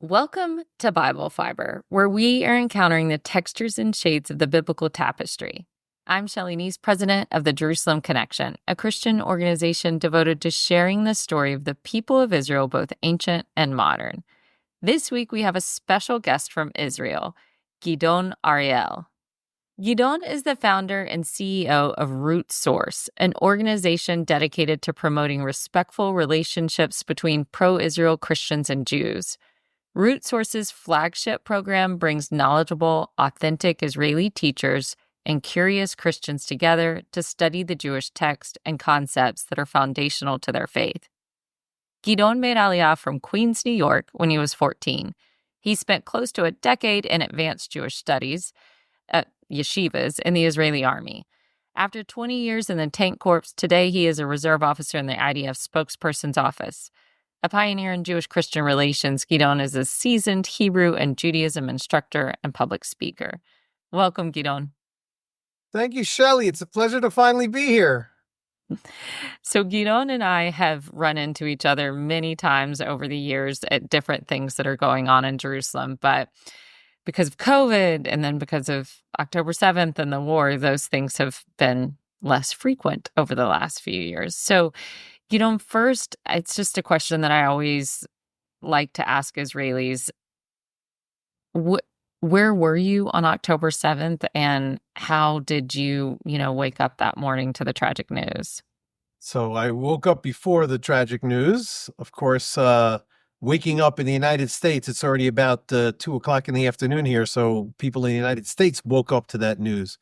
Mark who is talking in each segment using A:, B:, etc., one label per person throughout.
A: Welcome to Bible Fiber, where we are encountering the textures and shades of the biblical tapestry. I'm Shelley Neese, president of the Jerusalem Connection, a Christian organization devoted to sharing the story of the people of Israel, both ancient and modern. This week, we have a special guest from Israel, Gidon Ariel. Gidon is the founder and CEO of Root Source, an organization dedicated to promoting respectful relationships between pro-Israel Christians and Jews. Root Source's flagship program brings knowledgeable, authentic Israeli teachers and curious Christians together to study the Jewish text and concepts that are foundational to their faith. Gidon made Aliyah from Queens, New York when he was 14. He spent close to a decade in advanced Jewish studies at Yeshivas in the Israeli army. After 20 years in the Tank Corps, today he is a reserve officer in the IDF Spokesperson's office. A pioneer in Jewish-Christian relations, Gidon is a seasoned Hebrew and Judaism instructor and public speaker. Welcome, Gidon.
B: Thank you, Shelley. It's a pleasure to finally be here.
A: So Gidon and I have run into each other many times over the years at different things that are going on in Jerusalem, but because of COVID and then because of October 7th and the war, those things have been less frequent over the last few years. So first, it's just a question that I always like to ask Israelis. Where were you on October 7th, and how did you, wake up that morning to the tragic news?
B: So I woke up before the tragic news. Of course, waking up in the United States, it's already about 2 o'clock in the afternoon here, so people in the United States woke up to that news.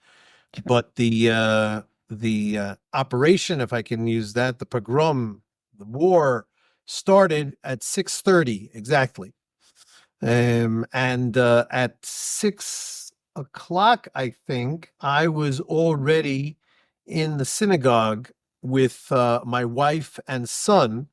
B: But the operation, if I can use that, the pogrom, the war, started at 6:30 exactly. And at 6 o'clock, I think, I was already in the synagogue with my wife and son.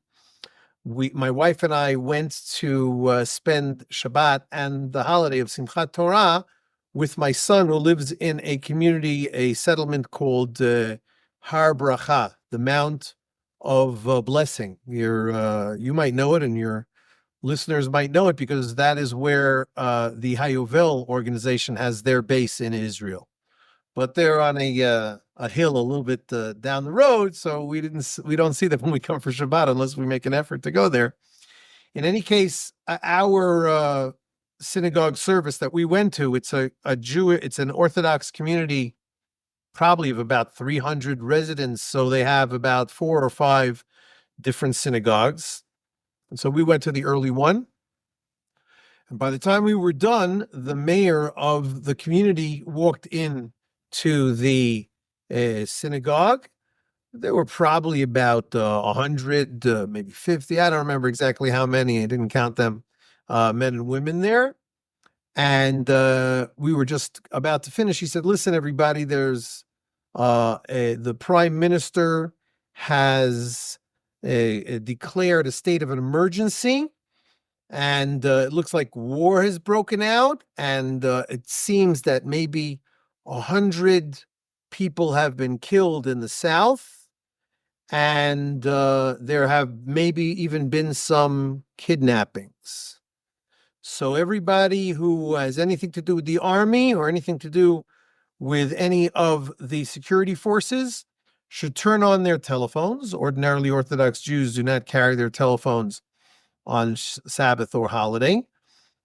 B: My wife and I went to spend Shabbat and the holiday of Simchat Torah with my son, who lives in a community, a settlement called Har Bracha, the Mount of Blessing. You might know it, and your listeners might know it, because that is where the Hayovel organization has their base in Israel. But they're on a hill a little bit down the road, so we don't see them when we come for Shabbat unless we make an effort to go there. In any case, our synagogue service that we went to, it's it's an Orthodox community, probably of about 300 residents. So they have about 4 or 5 different synagogues. And so we went to the early one. And by the time we were done, the mayor of the community walked in to the synagogue. There were probably about 100, maybe 50. I don't remember exactly how many. I didn't count them, men and women there. And we were just about to finish. He said, listen, everybody, there's the prime minister has declared a state of an emergency. And it looks like war has broken out. And it seems that maybe 100 people have been killed in the south. And there have maybe even been some kidnappings. So everybody who has anything to do with the army or anything to do with any of the security forces should turn on their telephones. Ordinarily, Orthodox Jews do not carry their telephones on Sabbath or holiday.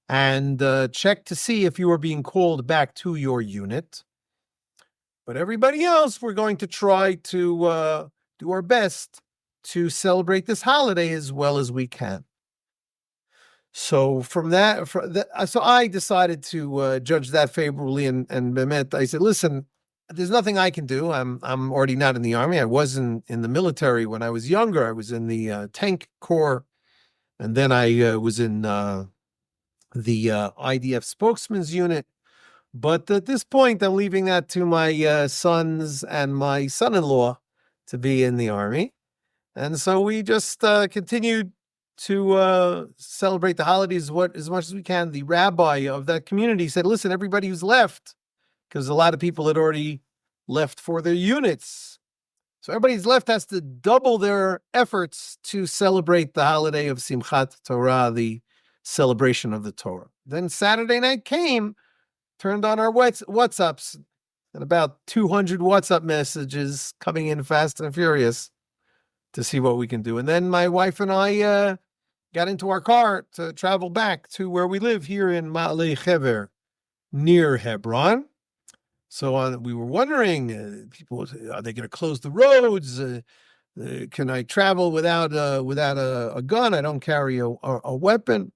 B: And check to see if you are being called back to your unit. But everybody else, we're going to try to do our best to celebrate this holiday as well as we can. So so I decided to judge that favorably, and Mehmet, I said, listen, there's nothing I can do. I'm already not in the army. I wasn't in the military when I was younger. I was in the Tank Corps, and then I was in the IDF Spokesman's unit. But at this point, I'm leaving that to my sons and my son-in-law to be in the army. And so we just continued to celebrate the holidays as much as we can. The rabbi of that community said, listen, everybody who's left, because a lot of people had already left for their units. So everybody who's left has to double their efforts to celebrate the holiday of Simchat Torah, the celebration of the Torah. Then Saturday night came, turned on our WhatsApps, and about 200 WhatsApp messages coming in fast and furious to see what we can do. And then my wife and I got into our car to travel back to where we live here in Ma'aleh Hever, near Hebron. So we were wondering, people, are they going to close the roads? Can I travel without a gun? I don't carry a weapon.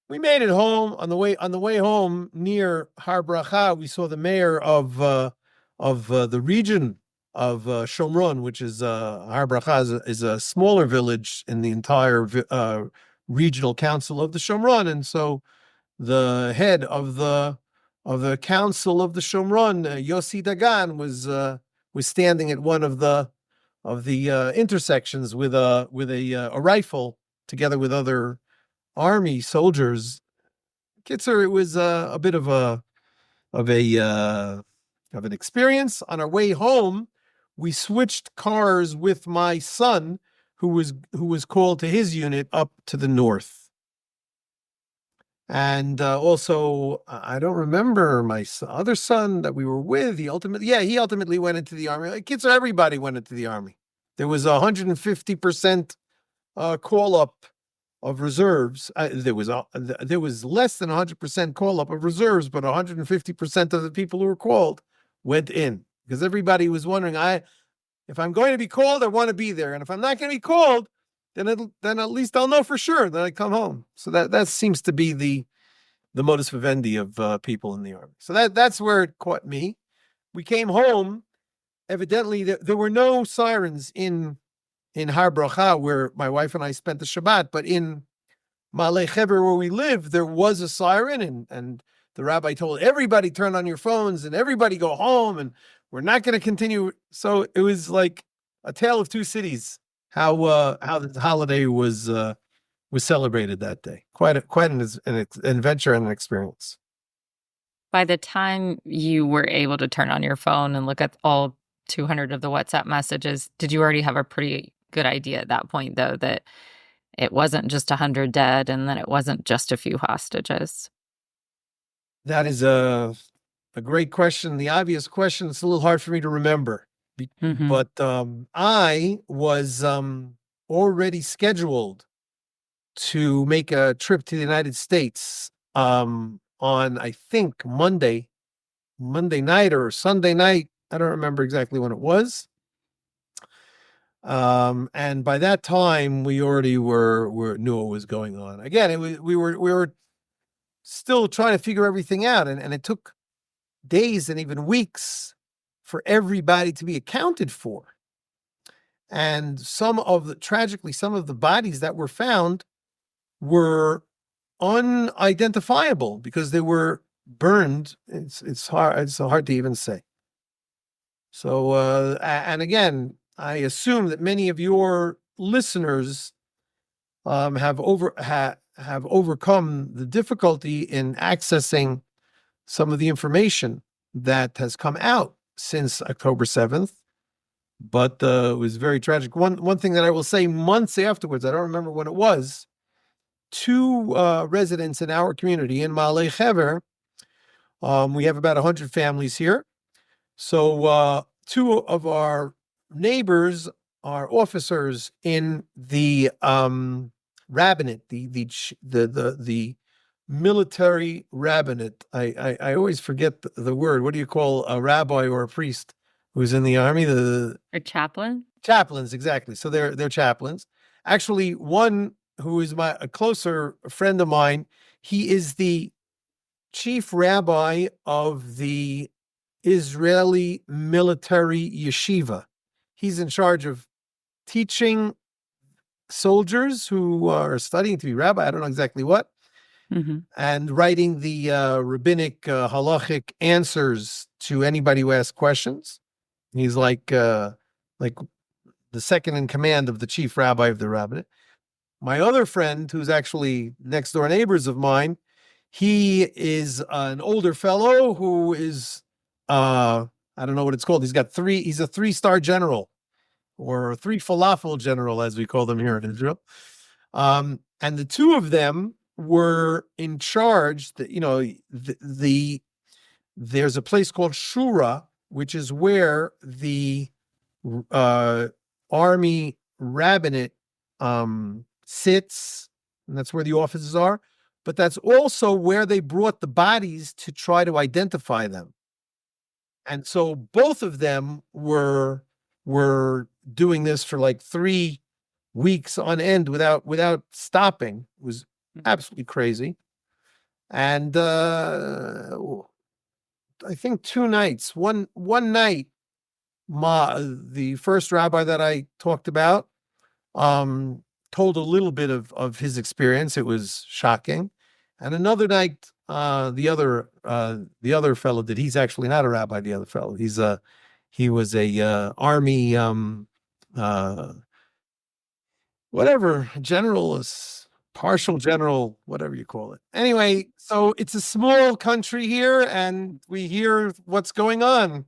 B: We made it home. On the way home near Har Bracha, we saw the mayor of the region of Shomron, which is Har Bracha is a smaller village in the entire regional council of the Shomron, and so the head of the council of the Shomron, Yossi Dagan, was standing at one of the intersections with a rifle together with other army soldiers. Kitzer, it was a bit of an experience. On our way home, we switched cars with my son, who was called to his unit up to the north. And also, I don't remember my other son that we were with. He ultimately went into the army. Like Kitzer, everybody went into the army. There was 150% call up of reserves. There was less than 100% call up of reserves, but 150% of the people who were called went in, because everybody was wondering, if I'm going to be called, I want to be there, and if I'm not going to be called, then at least I'll know for sure that I come home. So that seems to be the modus vivendi of people in the army. So that's where it caught me. We came home. Evidently, there were no sirens in Har Bracha, where my wife and I spent the Shabbat, but in Ma'aleh Hever, where we live, there was a siren, and the rabbi told everybody, turn on your phones and everybody go home, and we're not going to continue. So it was like a tale of two cities, how the holiday was celebrated that day. Quite an adventure and an experience.
A: By the time you were able to turn on your phone and look at all 200 of the WhatsApp messages, did you already have a pretty good idea at that point, though, that it wasn't just 100 dead and that it wasn't just a few hostages?
B: That is a great question. The obvious question, it's a little hard for me to remember. Mm-hmm. But I was already scheduled to make a trip to the United States on, I think, Monday night or Sunday night. I don't remember exactly when it was. And by that time, we already knew what was going on. Again, we were still trying to figure everything out, and it took days and even weeks for everybody to be accounted for. And tragically, some of the bodies that were found were unidentifiable because they were burned. It's hard to even say. So, and again, I assume that many of your listeners have overcome the difficulty in accessing some of the information that has come out since October 7th. But it was very tragic. One thing that I will say, months afterwards, I don't remember when it was, two residents in our community in Ma'aleh Hever, we have about 100 families here. So two of our neighbors are officers in the rabbinate, the military rabbinate. I always forget the word. What do you call a rabbi or a priest who's in the army?
A: A chaplain?
B: Chaplains, exactly. So they're chaplains. Actually, one who is a closer friend of mine, he is the chief rabbi of the Israeli military yeshiva. He's in charge of teaching soldiers who are studying to be rabbi, I don't know exactly what, and writing the rabbinic halachic answers to anybody who asks questions. He's like the second in command of the chief rabbi of the rabbinate. My other friend, who's actually next door neighbors of mine, he is an older fellow who is, I don't know what it's called. He's a 3-star general, or 3 falafel general, as we call them here in Israel. And the two of them were in charge. There's a place called Shura, which is where the army rabbinate sits, and that's where the offices are. But that's also where they brought the bodies to try to identify them. And so both of them were doing this for like 3 weeks on end without stopping. It was absolutely crazy. And I think 2 nights. One night, the first rabbi that I talked about told a little bit of his experience. It was shocking. And another night, the other fellow did. He's actually not a rabbi. The other fellow, he was a army whatever general, partial general, whatever you call it. Anyway, so it's a small country here, and we hear what's going on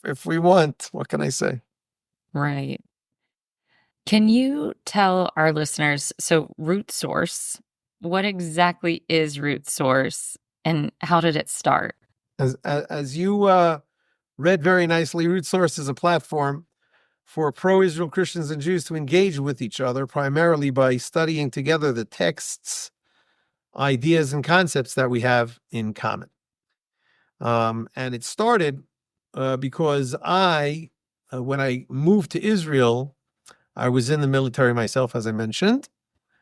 B: if we want. What can I say?
A: Right. Can you tell our listeners, so Root Source, what exactly is Root Source and how did it start?
B: As you read very nicely, Root Source is a platform for pro-Israel Christians and Jews to engage with each other, primarily by studying together the texts, ideas, and concepts that we have in common. And it started because when I moved to Israel, I was in the military myself, as I mentioned,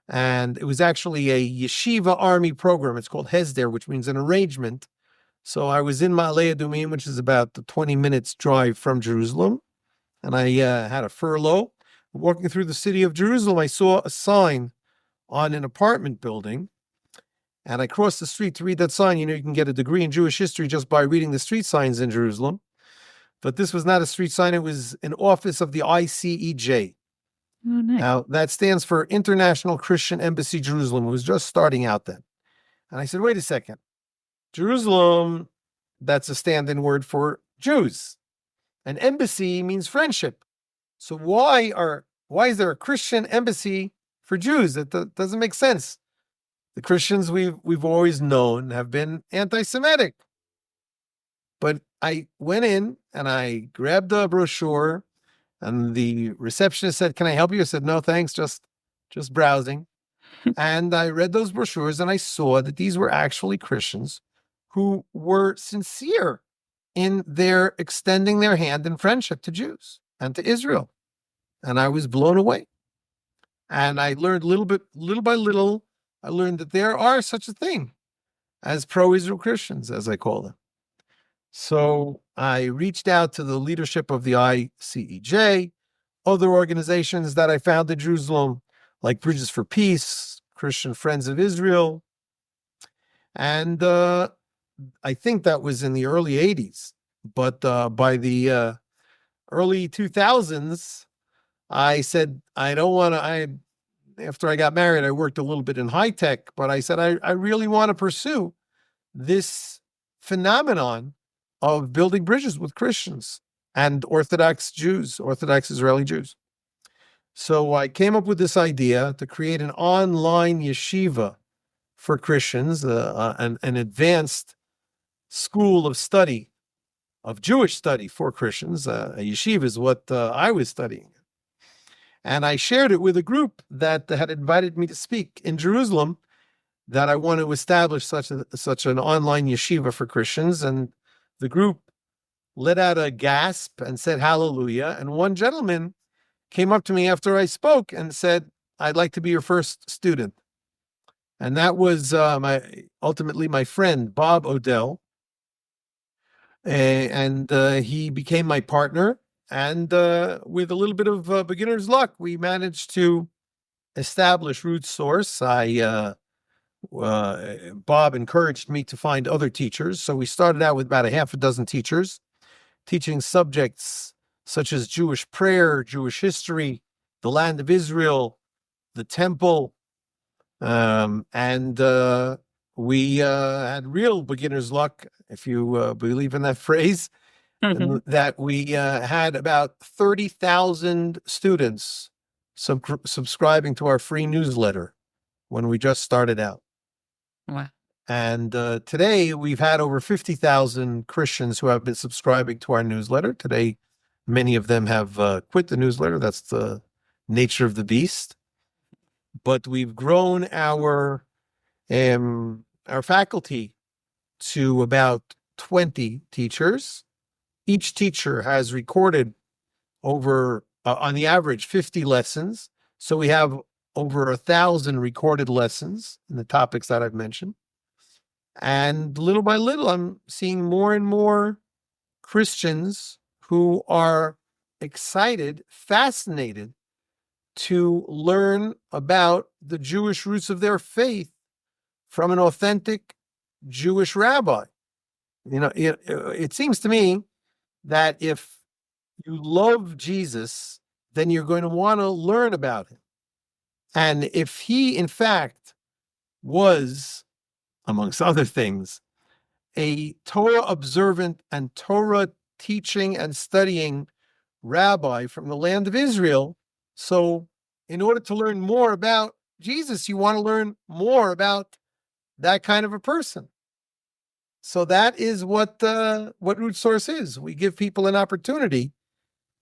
B: and it was actually a yeshiva army program. It's called Hesder, which means an arrangement. So I was in Ma'aleh Adumim, which is about 20 minutes drive from Jerusalem, and I had a furlough. Walking through the city of Jerusalem, I saw a sign on an apartment building, and I crossed the street to read that sign. You can get a degree in Jewish history just by reading the street signs in Jerusalem. But this was not a street sign. It was an office of the ICEJ.
A: Oh, nice.
B: Now, that stands for International Christian Embassy Jerusalem. It was just starting out then. And I said, wait a second. Jerusalem, that's a stand-in word for Jews. An embassy means friendship. So why is there a Christian embassy for Jews? That doesn't make sense. The Christians we've always known have been anti-Semitic. But I went in and I grabbed a brochure, and the receptionist said, "Can I help you?" I said, "No, thanks, just browsing." And I read those brochures and I saw that these were actually Christians who were sincere in their extending their hand in friendship to Jews and to Israel. And I was blown away. And I learned little by little, I learned that there are such a thing as pro-Israel Christians, as I call them. So I reached out to the leadership of the ICEJ, other organizations that I found in Jerusalem, like Bridges for Peace, Christian Friends of Israel. And I think that was in the early 80s. But by the early 2000s, I said, after I got married, I worked a little bit in high tech, but I said, I really want to pursue this phenomenon of building bridges with Christians and Orthodox Jews, Orthodox Israeli Jews. So I came up with this idea to create an online yeshiva for Christians, an advanced school of study, of Jewish study for Christians. A yeshiva is what I was studying. And I shared it with a group that had invited me to speak in Jerusalem, that I want to establish such an online yeshiva for Christians. And the group let out a gasp and said, "Hallelujah." And one gentleman came up to me after I spoke and said, "I'd like to be your first student." And that was ultimately my friend, Bob Odell. And he became my partner. And with a little bit of beginner's luck, we managed to establish Root Source. Bob encouraged me to find other teachers. So we started out with about a half a dozen teachers, teaching subjects such as Jewish prayer, Jewish history, the land of Israel, the temple. And we had real beginner's luck, if you believe in that phrase, that we had about 30,000 students subscribing to our free newsletter when we just started out.
A: Wow.
B: And today we've had over 50,000 Christians who have been subscribing to our newsletter. Today, many of them have quit the newsletter. That's the nature of the beast. But we've grown our faculty to about 20 teachers. Each teacher has recorded over, on the average, 50 lessons. So we have over 1,000 recorded lessons in the topics that I've mentioned. And little by little, I'm seeing more and more Christians who are excited, fascinated to learn about the Jewish roots of their faith from an authentic Jewish rabbi. It seems to me that if you love Jesus, then you're going to want to learn about him. And if he, in fact, was, amongst other things, a Torah observant and Torah teaching and studying rabbi from the land of Israel, so in order to learn more about Jesus, you want to learn more about that kind of a person. So that is what Root Source is. We give people an opportunity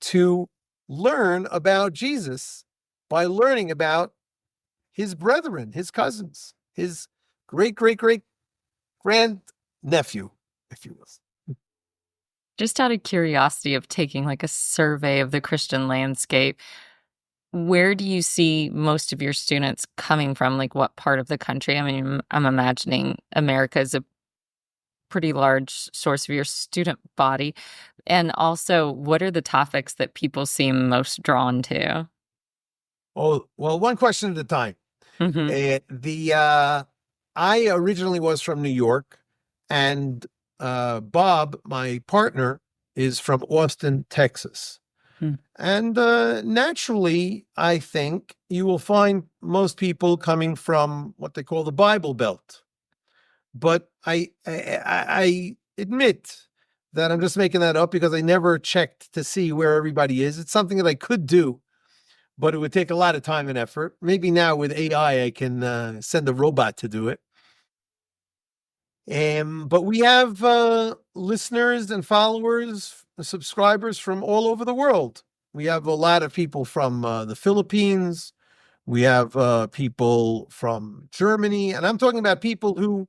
B: to learn about Jesus by learning about his brethren, his cousins, his great-great-great-grandnephew, if you will.
A: Just out of curiosity of taking like a survey of the Christian landscape, where do you see most of your students coming from? Like what part of the country? I mean, I'm imagining America is a pretty large source of your student body. And also, what are the topics that people seem most drawn to?
B: Oh, well, one question at a time.
A: Mm-hmm.
B: I originally was from New York, and Bob, my partner, is from Austin, Texas. And naturally, I think you will find most people coming from what they call the Bible Belt. But I admit that I'm just making that up because I never checked to see where everybody is. It's something that I could do, but it would take a lot of time and effort. Maybe now with AI, I can send a robot to do it. But we have listeners and followers, subscribers from all over the world. We have a lot of people from the Philippines. We have people from Germany, and I'm talking about people who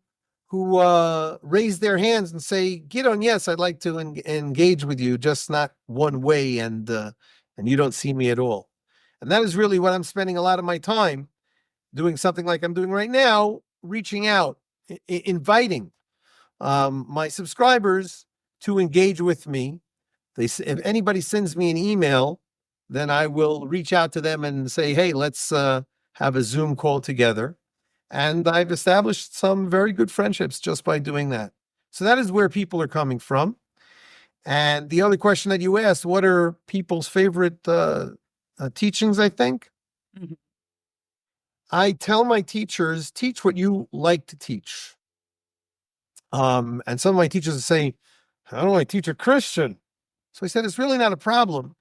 B: raise their hands and say, "Gidon, yes, I'd like to engage with you, just not one way, and you don't see me at all." And that is really what I'm spending a lot of my time doing, something like I'm doing right now, reaching out, inviting my subscribers to engage with me. If anybody sends me an email, then I will reach out to them and say, "Hey, let's have a Zoom call together." And I've established some very good friendships just by doing that. So that is where people are coming from. And the other question that you asked, what are people's favorite teachings, I think?
A: Mm-hmm.
B: I tell my teachers, teach what you like to teach. And some of my teachers say, "How do I teach a Christian?" So I said, it's really not a problem,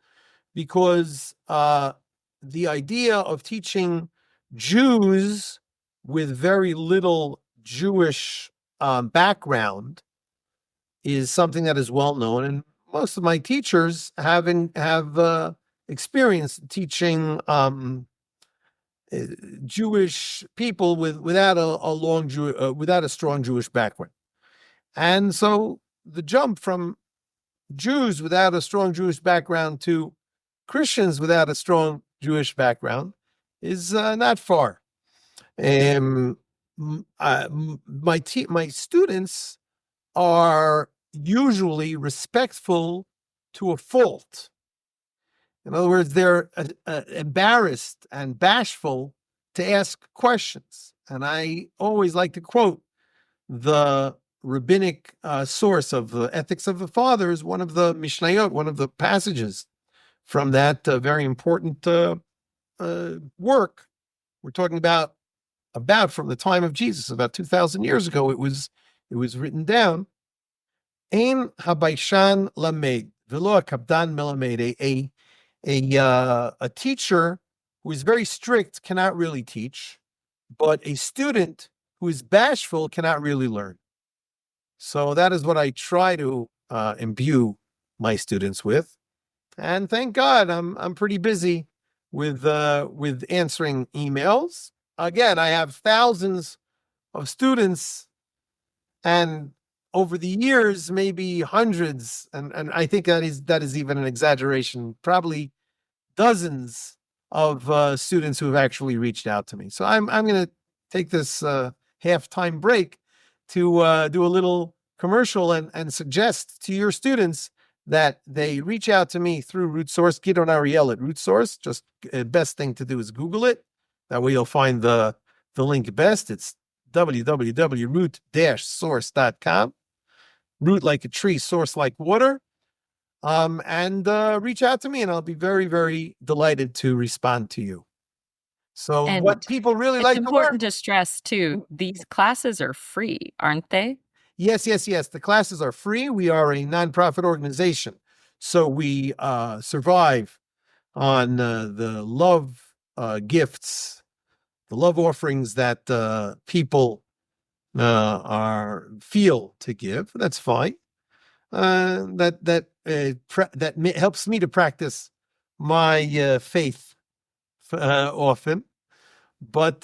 B: because the idea of teaching Jews with very little Jewish background is something that is well known, and most of my teachers have experience teaching Jewish people without a strong Jewish background. And so the jump from Jews without a strong Jewish background to Christians without a strong Jewish background is not far. My students are usually respectful to a fault. In other words, they're embarrassed and bashful to ask questions. And I always like to quote the rabbinic source of the Ethics of the Fathers, one of the Mishnayot, one of the passages from that very important work. We're talking about from the time of Jesus, about 2,000 years ago. It was written down. Ein habaishan lamed velo hakabdan melamed. A teacher who is very strict cannot really teach, but a student who is bashful cannot really learn. So that is what I try to imbue my students with. And thank God I'm pretty busy with answering emails. Again, I have thousands of students, and over the years, maybe hundreds, and I think that is even an exaggeration, probably dozens of students who have actually reached out to me. So I'm going to take this halftime break to do a little commercial and suggest to your students that they reach out to me through RootSource, Gidon Ariel at RootSource. Just best thing to do is Google it. That way you'll find the link best. It's www.root-source.com. Root like a tree, source like water. And reach out to me, and I'll be very, very delighted to respond to you. So
A: And
B: what people really
A: it's
B: like to learn.
A: important to stress too, these classes are free, aren't they?
B: Yes. The classes are free. We are a nonprofit organization. So we survive on the love gifts, the love offerings that people feel to give. That's fine. That helps me to practice my faith often. But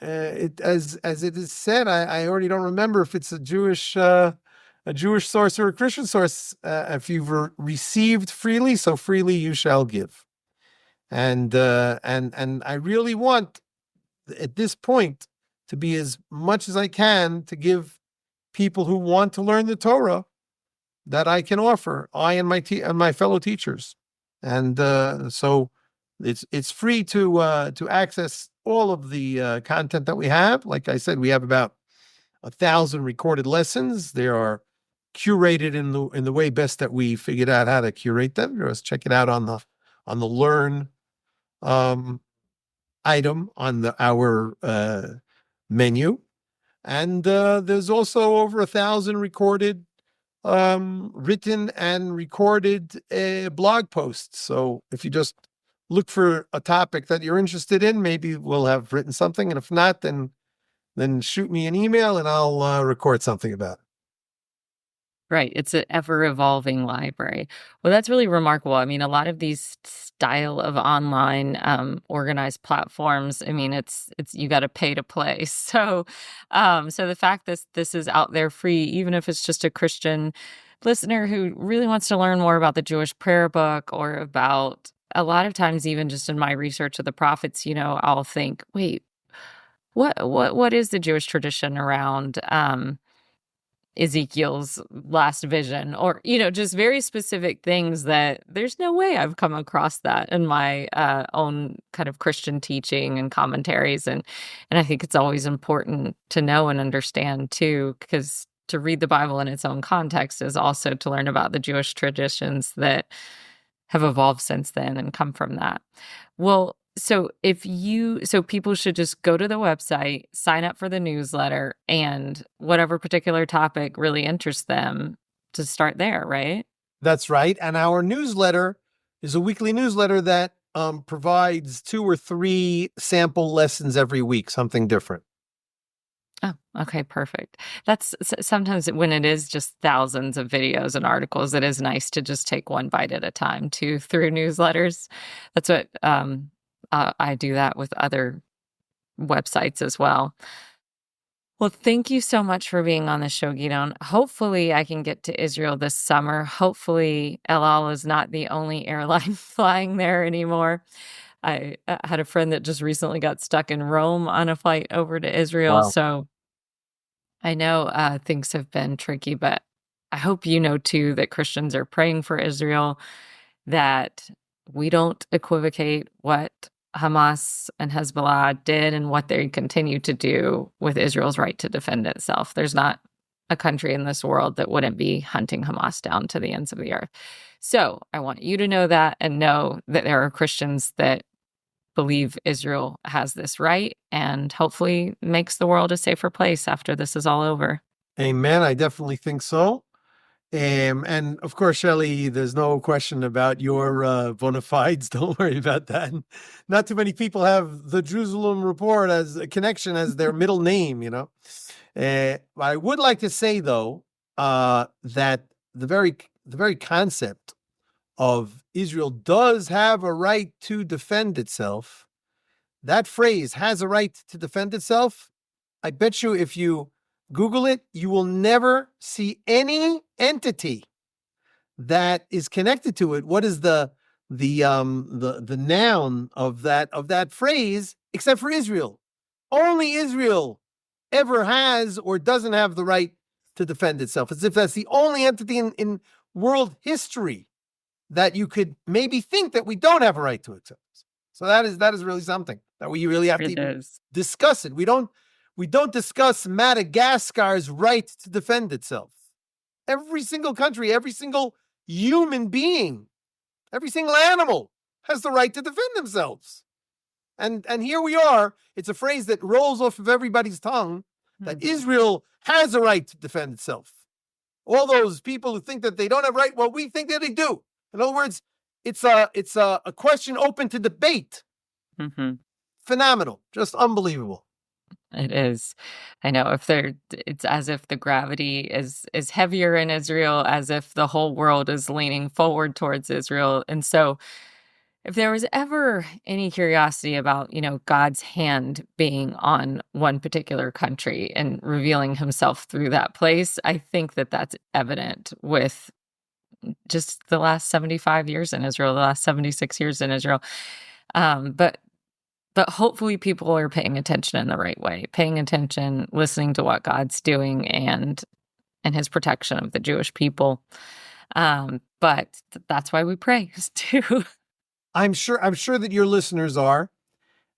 B: as it is said, I already don't remember if it's a Jewish source or a Christian source. If you've received freely, so freely you shall give. And I really want at this point to be as much as I can to give people who want to learn the Torah that I can offer, I and my fellow teachers. And so it's free to access all of the content that we have. Like I said, we have about 1,000 recorded lessons. They are curated in the way best that we figured out how to curate them. Just check it out on the learn item on our menu. And there's also over 1,000 recorded, written and recorded blog posts. So if you just look for a topic that you're interested in, maybe we'll have written something. And if not, then shoot me an email and I'll record something about it.
A: Right. It's an ever-evolving library. Well, that's really remarkable. I mean, a lot of these style of online organized platforms, I mean, it's you got to pay to play. So the fact that this is out there free, even if it's just a Christian listener who really wants to learn more about the Jewish prayer book, or about, a lot of times, even just in my research of the prophets, I'll think, wait, what is the Jewish tradition around Ezekiel's last vision, or just very specific things that there's no way I've come across that in my own kind of Christian teaching and commentaries. And I think it's always important to know and understand too, because to read the Bible in its own context is also to learn about the Jewish traditions that have evolved since then and come from that. Well, so people should just go to the website, sign up for the newsletter, and whatever particular topic really interests them, to start there, right?
B: That's right. And our newsletter is a weekly newsletter that provides 2 or 3 sample lessons every week, something different.
A: Oh, okay, perfect. That's sometimes when it is just thousands of videos and articles, it is nice to just take one bite at a time through newsletters. That's what I do that with other websites as well. Well, thank you so much for being on the show, Gidon. Hopefully I can get to Israel this summer. Hopefully El Al is not the only airline flying there anymore. I had a friend that just recently got stuck in Rome on a flight over to Israel.
B: Wow.
A: So I know things have been tricky, but I hope you know too that Christians are praying for Israel, that we don't equivocate what Hamas and Hezbollah did and what they continue to do with Israel's right to defend itself. There's not a country in this world that wouldn't be hunting Hamas down to the ends of the earth. So I want you to know that, and know that there are Christians that believe Israel has this right, and hopefully makes the world a safer place after this is all over.
B: Amen. I definitely think so. And of course, Shelley, there's no question about your bona fides. Don't worry about that. Not too many people have the Jerusalem Report as a connection as their middle name, I would like to say, though, that the very concept of Israel does have a right to defend itself. That phrase, has a right to defend itself, I bet you if you Google it, you will never see any entity that is connected to it. What is the noun of that phrase, except for Israel? Only Israel ever has or doesn't have the right to defend itself, as if that's the only entity in world history that you could maybe think that we don't have a right to accept. So that is really something that we really have to discuss it. We don't discuss Madagascar's right to defend itself. Every single country, every single human being, every single animal has the right to defend themselves. And here we are. It's a phrase that rolls off of everybody's tongue that Israel has a right to defend itself. All those people who think that they don't have right, well, we think that they do. In other words, it's a question open to debate.
A: Mm-hmm.
B: Phenomenal, just unbelievable.
A: It is. I know it's as if the gravity is heavier in Israel, as if the whole world is leaning forward towards Israel. And so if there was ever any curiosity about, God's hand being on one particular country and revealing himself through that place, I think that that's evident with just the last 75 years in Israel, the last 76 years in Israel. But hopefully people are paying attention in the right way, paying attention, listening to what God's doing and his protection of the Jewish people. But that's why we pray too.
B: I'm sure that your listeners are.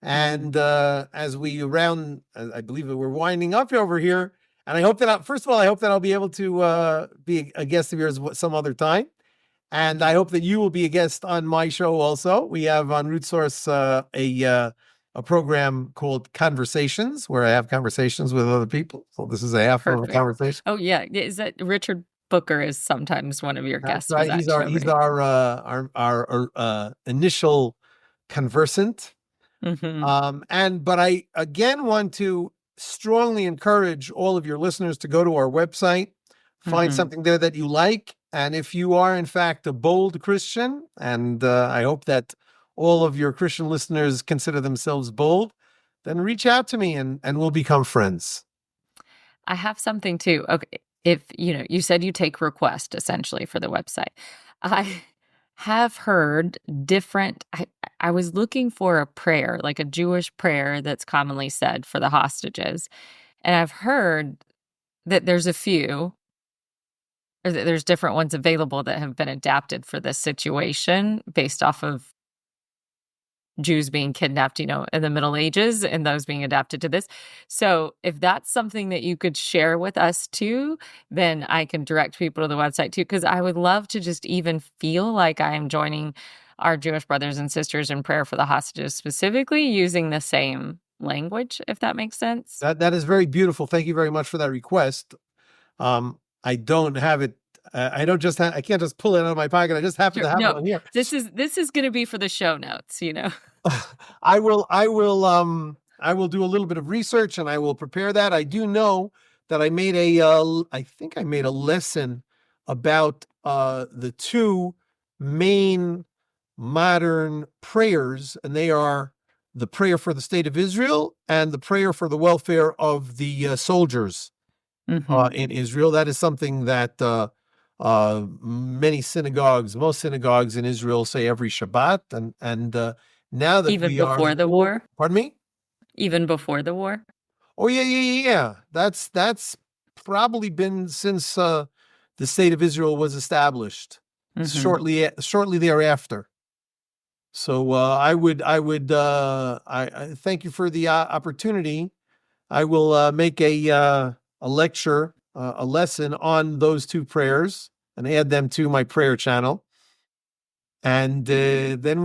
B: And as we round, I believe that we're winding up over here. And I hope that, first of all, I hope that I'll be able to be a guest of yours some other time. And I hope that you will be a guest on my show also. We have on Root Source a program called Conversations, where I have conversations with other people. So this is a half of a conversation.
A: Oh, yeah. Is that Richard Booker is sometimes one of your guests?
B: Right. He's our initial conversant.
A: Mm-hmm.
B: But I again want to strongly encourage all of your listeners to go to our website, find something there that you like. And if you are, in fact, a bold Christian, and I hope that all of your Christian listeners consider themselves bold, then reach out to me and we'll become friends.
A: I have something too. Okay. If, you said you take requests essentially for the website. I have heard different, I was looking for a prayer, like a Jewish prayer that's commonly said for the hostages. And I've heard that there's a few, or that there's different ones available that have been adapted for this situation based off of Jews being kidnapped, in the Middle Ages, and those being adapted to this. So if that's something that you could share with us too, then I can direct people to the website too, because I would love to just even feel like I am joining our Jewish brothers and sisters in prayer for the hostages, specifically using the same language, if that makes sense.
B: That is very beautiful. Thank you very much for that request. I don't have it. I can't just pull it out of my pocket. I just happen to have it on here.
A: This is going to be for the show notes,
B: I will do a little bit of research and I will prepare that. I do know that I made I think I made a lesson about the two main modern prayers, and they are the prayer for the state of Israel and the prayer for the welfare of the soldiers in Israel. That is something that most synagogues in Israel say every Shabbat, and now that
A: even before the war.
B: Pardon me? Even
A: before the war?
B: Oh yeah. That's probably been since the state of Israel was established. Shortly thereafter. So I thank you for the opportunity. I will make a lecture, a lesson on those two prayers, and add them to my prayer channel. And then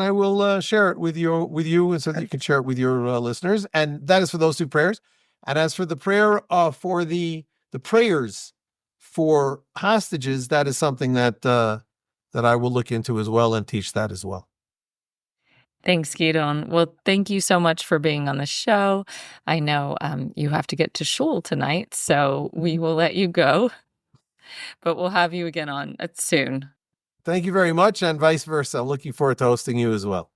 B: I will share it with you, so that you can share it with your listeners. And that is for those two prayers. And as for the prayer for the prayers for hostages, that is something that that I will look into as well and teach that as well.
A: Thanks, Gidon. Well, thank you so much for being on the show. I know you have to get to shul tonight, so we will let you go, but we'll have you again on soon.
B: Thank you very much, and vice versa. Looking forward to hosting you as well.